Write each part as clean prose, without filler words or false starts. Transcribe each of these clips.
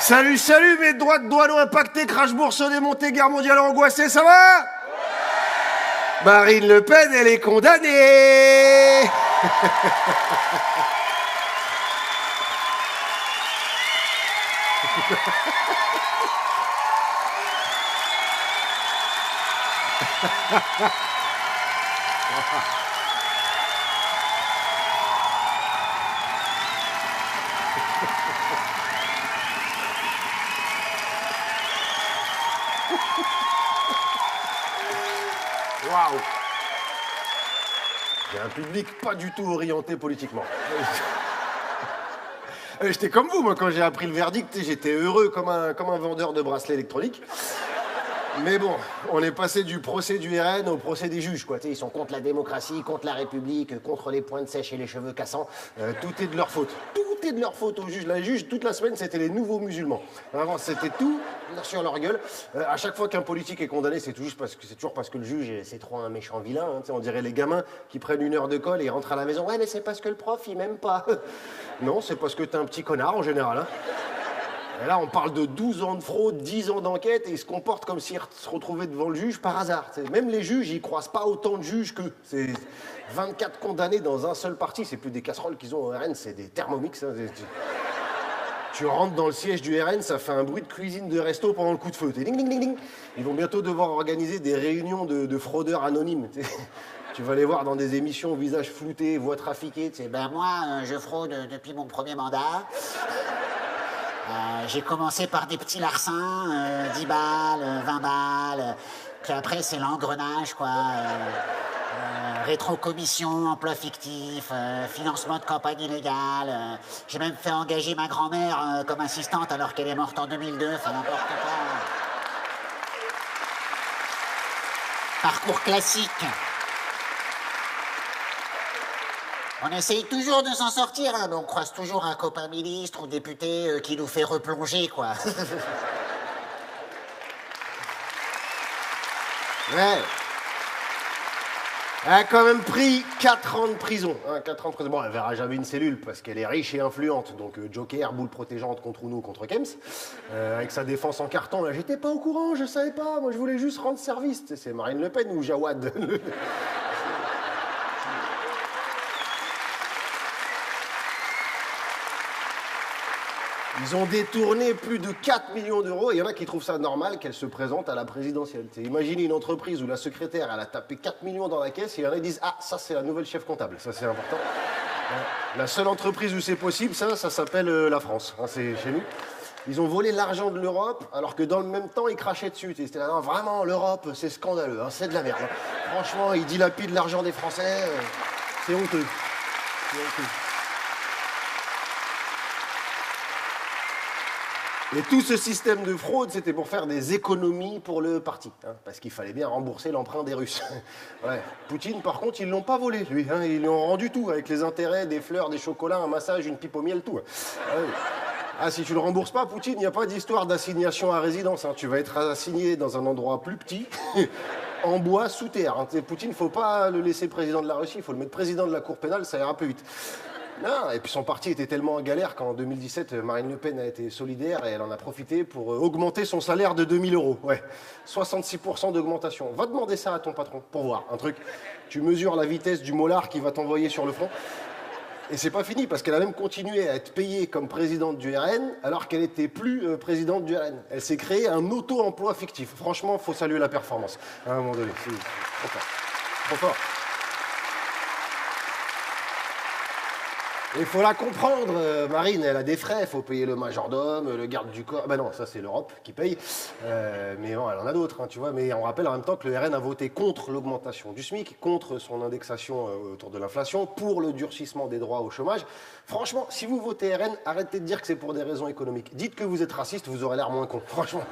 Salut, salut, mes droites douanes impactées, crash bourse démontée, guerre mondiale angoissée, ça va? Marine Le Pen, elle est condamnée. Waouh! J'ai un public pas du tout orienté politiquement. J'étais comme vous, moi, quand j'ai appris le verdict, j'étais heureux comme un vendeur de bracelets électroniques. Mais bon, on est passé du procès du RN au procès des juges, quoi. Ils sont contre la démocratie, contre la République, contre les pointes sèches et les cheveux cassants. Tout est de leur faute. Tout est de leur faute aux juges. La juge, toute la semaine, c'était les nouveaux musulmans. Vraiment, c'était tout sur leur gueule. À chaque fois qu'un politique est condamné, c'est toujours parce que le juge, c'est trop un méchant vilain. Hein. On dirait les gamins qui prennent 1 heure de colle et rentrent à la maison. Ouais, mais c'est parce que le prof, il m'aime pas. Non, c'est parce que t'es un petit connard, en général. Hein. Et là, on parle de 12 ans de fraude, 10 ans d'enquête, et ils se comportent comme s'ils se retrouvaient devant le juge par hasard. Même les juges, ils croisent pas autant de juges qu'eux. C'est 24 condamnés dans un seul parti. C'est plus des casseroles qu'ils ont au RN, c'est des Thermomix. Hein. Tu rentres dans le siège du RN, ça fait un bruit de cuisine de resto pendant le coup de feu. Ding, ding, ding, ding. Ils vont bientôt devoir organiser des réunions de fraudeurs anonymes. Tu vas les voir dans des émissions, visage flouté, voix trafiquée. Ben moi, je fraude depuis mon premier mandat. J'ai commencé par des petits larcins, 10 balles, 20 balles, puis après c'est l'engrenage, quoi. Rétrocommission, emploi fictif, financement de campagne illégale. J'ai même fait engager ma grand-mère comme assistante alors qu'elle est morte en 2002, enfin n'importe quoi. Parcours classique. On essaye toujours de s'en sortir, hein, mais on croise toujours un copain ministre ou député qui nous fait replonger, quoi. Ouais. Elle a quand même pris 4 ans de prison. Hein, 4 ans de prison. Bon, elle verra jamais une cellule parce qu'elle est riche et influente. Donc, Joker, boule protégeante contre nous, contre Kems. Avec sa défense en carton, là, j'étais pas au courant, je savais pas. Moi, je voulais juste rendre service. C'est Marine Le Pen ou Jawad. Ils ont détourné plus de 4 millions d'euros et il y en a qui trouvent ça normal qu'elle se présente à la présidentielle. Imaginez une entreprise où la secrétaire, elle a tapé 4 millions dans la caisse et il y en a qui disent « Ah, ça c'est la nouvelle chef comptable, ça c'est important. » La seule entreprise où c'est possible, ça s'appelle la France. Hein, c'est chez nous. Ils ont volé l'argent de l'Europe alors que dans le même temps, ils crachaient dessus. C'était là, non, vraiment, l'Europe, c'est scandaleux, hein, c'est de la merde. Hein. Franchement, ils dilapident l'argent des Français, c'est honteux. C'est honteux. Et tout ce système de fraude, c'était pour faire des économies pour le parti, hein, parce qu'il fallait bien rembourser l'emprunt des Russes. Ouais. Poutine, par contre, ils l'ont pas volé, lui. Hein, ils lui ont rendu tout, avec les intérêts, des fleurs, des chocolats, un massage, une pipe au miel, tout. Ah, oui. Ah, si tu le rembourses pas, Poutine, il n'y a pas d'histoire d'assignation à résidence. Hein. Tu vas être assigné dans un endroit plus petit, en bois, sous terre. Hein. Poutine, faut pas le laisser président de la Russie, il faut le mettre président de la Cour pénale, ça ira un peu vite. Non, et puis son parti était tellement en galère qu'en 2017, Marine Le Pen a été solidaire et elle en a profité pour augmenter son salaire de 2 000 euros. Ouais, 66% d'augmentation. Va demander ça à ton patron pour voir un truc. Tu mesures la vitesse du molar qui va t'envoyer sur le front. Et c'est pas fini parce qu'elle a même continué à être payée comme présidente du RN alors qu'elle n'était plus présidente du RN. Elle s'est créée un auto-emploi fictif. Franchement, faut saluer la performance. À un moment donné, c'est trop fort. Trop fort. Il faut la comprendre, Marine, elle a des frais, il faut payer le majordome, le garde du corps. Ben non, ça c'est l'Europe qui paye, mais bon, elle en a d'autres, hein, tu vois. Mais on rappelle en même temps que le RN a voté contre l'augmentation du SMIC, contre son indexation autour de l'inflation, pour le durcissement des droits au chômage. Franchement, si vous votez RN, arrêtez de dire que c'est pour des raisons économiques. Dites que vous êtes raciste, vous aurez l'air moins con, franchement.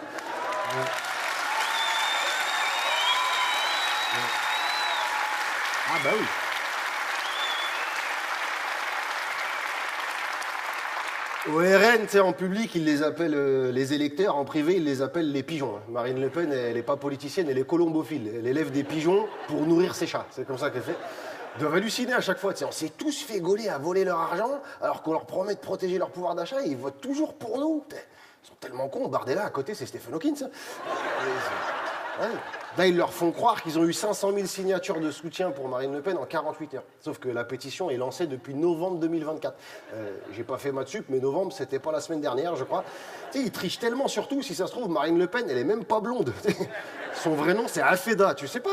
Ah bah oui. Au RN, en public, ils les appellent les électeurs. En privé, ils les appellent les pigeons. Marine Le Pen, elle n'est pas politicienne, elle est colombophile. Elle élève des pigeons pour nourrir ses chats. C'est comme ça qu'elle fait. Ils doivent halluciner à chaque fois. On s'est tous fait gauler à voler leur argent, alors qu'on leur promet de protéger leur pouvoir d'achat, et ils votent toujours pour nous. Ils sont tellement con. Bardella, à côté, c'est Stephen Hawking, ça. Ouais. Là, ils leur font croire qu'ils ont eu 500 000 signatures de soutien pour Marine Le Pen en 48 heures. Sauf que la pétition est lancée depuis novembre 2024. J'ai pas fait maths sup, mais novembre, c'était pas la semaine dernière, je crois. Tu sais, ils trichent tellement, surtout, si ça se trouve, Marine Le Pen, elle est même pas blonde. Son vrai nom, c'est Alfeda. Tu sais pas.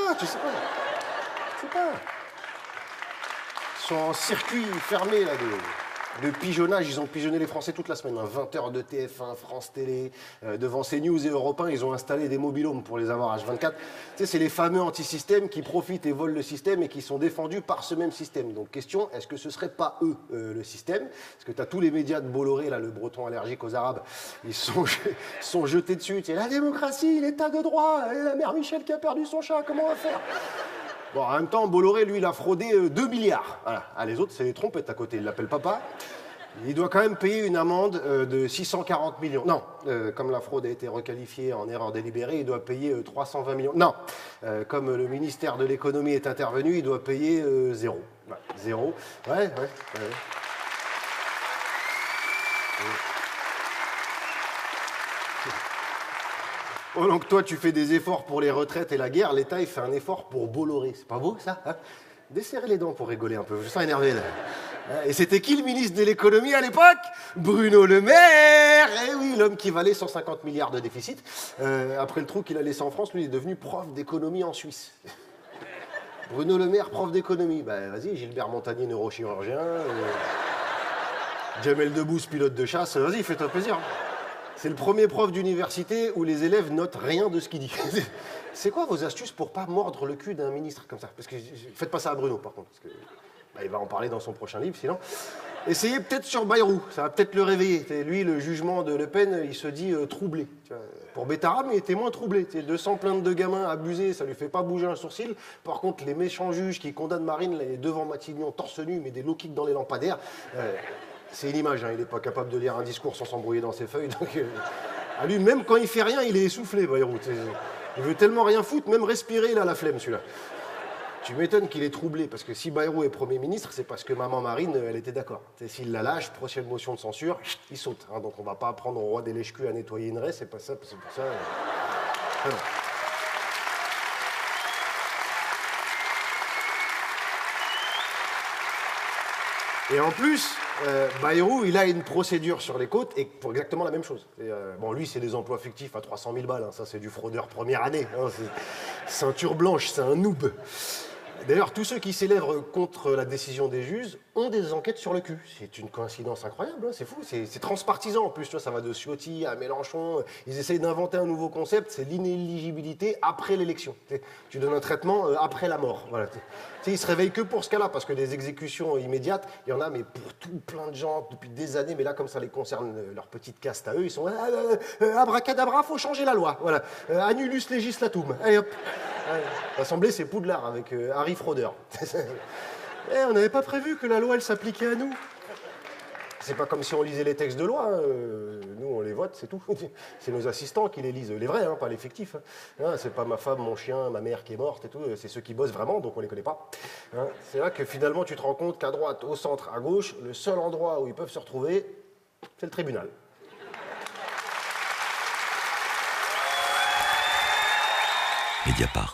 Ils sont en circuit fermé, là, de pigeonnage. Ils ont pigeonné les Français toute la semaine. 20 heures de TF1, France Télé, devant CNews et Europe 1, ils ont installé des mobilhomes pour les avoir H24. Tu sais, c'est les fameux anti-systèmes qui profitent et volent le système et qui sont défendus par ce même système. Donc, question, est-ce que ce serait pas eux, le système? Parce que tu as tous les médias de Bolloré, là, le breton allergique aux Arabes, ils sont jetés dessus. Tu sais, la démocratie, l'état de droit, la mère Michel qui a perdu son chat, comment on va faire? Bon, en même temps, Bolloré, lui, il a fraudé 2 milliards. Voilà. Ah, les autres, c'est les trompettes à côté. Il l'appelle papa. Il doit quand même payer une amende de 640 millions. Non, comme la fraude a été requalifiée en erreur délibérée, il doit payer 320 millions. Non, comme le ministère de l'économie est intervenu, il doit payer 0. Ouais, 0. Ouais. Oh, donc toi, tu fais des efforts pour les retraites et la guerre, l'État, il fait un effort pour Bolloré. C'est pas beau, ça, hein? Desserrez les dents pour rigoler un peu, je sens énervé, là. Et c'était qui le ministre de l'économie à l'époque? Bruno Le Maire. Eh oui, l'homme qui valait 150 milliards de déficit. Après le trou qu'il a laissé en France, lui, il est devenu prof d'économie en Suisse. Bruno Le Maire, prof d'économie. Ben, vas-y, Gilbert Montagnier, neurochirurgien. Jamel Debbouze, pilote de chasse. Vas-y, fais-toi plaisir. C'est le premier prof d'université où les élèves notent rien de ce qu'il dit. C'est quoi vos astuces pour pas mordre le cul d'un ministre comme ça? Parce que faites pas ça à Bruno, par contre. Parce que, il va en parler dans son prochain livre, sinon. Essayez peut-être sur Bayrou, ça va peut-être le réveiller. Lui, le jugement de Le Pen, il se dit troublé. Tu vois. Pour Bétarab, il était moins troublé. 200 plaintes de gamins abusés, ça lui fait pas bouger un sourcil. Par contre, les méchants juges qui condamnent Marine, là, devant Matignon, torse nu, mais des low kicks dans les lampadaires. C'est une image, hein, il n'est pas capable de lire un discours sans s'embrouiller dans ses feuilles. Donc, à lui, même quand il fait rien, il est essoufflé, Bayrou. Il veut tellement rien foutre, même respirer, il a la flemme, celui-là. Tu m'étonnes qu'il est troublé, parce que si Bayrou est Premier ministre, c'est parce que maman Marine, elle était d'accord. S'il la lâche, prochaine motion de censure, il saute. Hein, donc on va pas apprendre au roi des lèche-culs à nettoyer une raie, c'est pas ça, c'est pour ça. Ah non. Et en plus, Bayrou, il a une procédure sur les côtes et pour exactement la même chose. Bon, lui, c'est des emplois fictifs à 300 000 balles. Hein, ça, c'est du fraudeur première année. Hein, c'est ceinture blanche, c'est un noob. D'ailleurs, tous ceux qui s'élèvent contre la décision des juges ont des enquêtes sur le cul. C'est une coïncidence incroyable, hein, c'est fou. C'est transpartisan en plus, tu vois, ça va de Ciotti à Mélenchon. Ils essayent d'inventer un nouveau concept, c'est l'inéligibilité après l'élection. Tu donnes un traitement après la mort. Voilà. Ils se réveillent que pour ce cas-là, parce que des exécutions immédiates, il y en a, mais pour tout plein de gens depuis des années. Mais là, comme ça les concerne leur petite caste à eux, ils sont abracadabra, faut changer la loi. Voilà. Annulus legislatum. Allez hop. L'Assemblée, c'est Poudlard avec Harry Fraudeur. On n'avait pas prévu que la loi, elle s'appliquait à nous. C'est pas comme si on lisait les textes de loi. Hein. Nous, on les vote, c'est tout. C'est nos assistants qui les lisent. Les vrais, hein, pas les fictifs. Hein. C'est pas ma femme, mon chien, ma mère qui est morte et tout. C'est ceux qui bossent vraiment, donc on les connaît pas. Hein. C'est là que finalement, tu te rends compte qu'à droite, au centre, à gauche, le seul endroit où ils peuvent se retrouver, c'est le tribunal. Mediapart.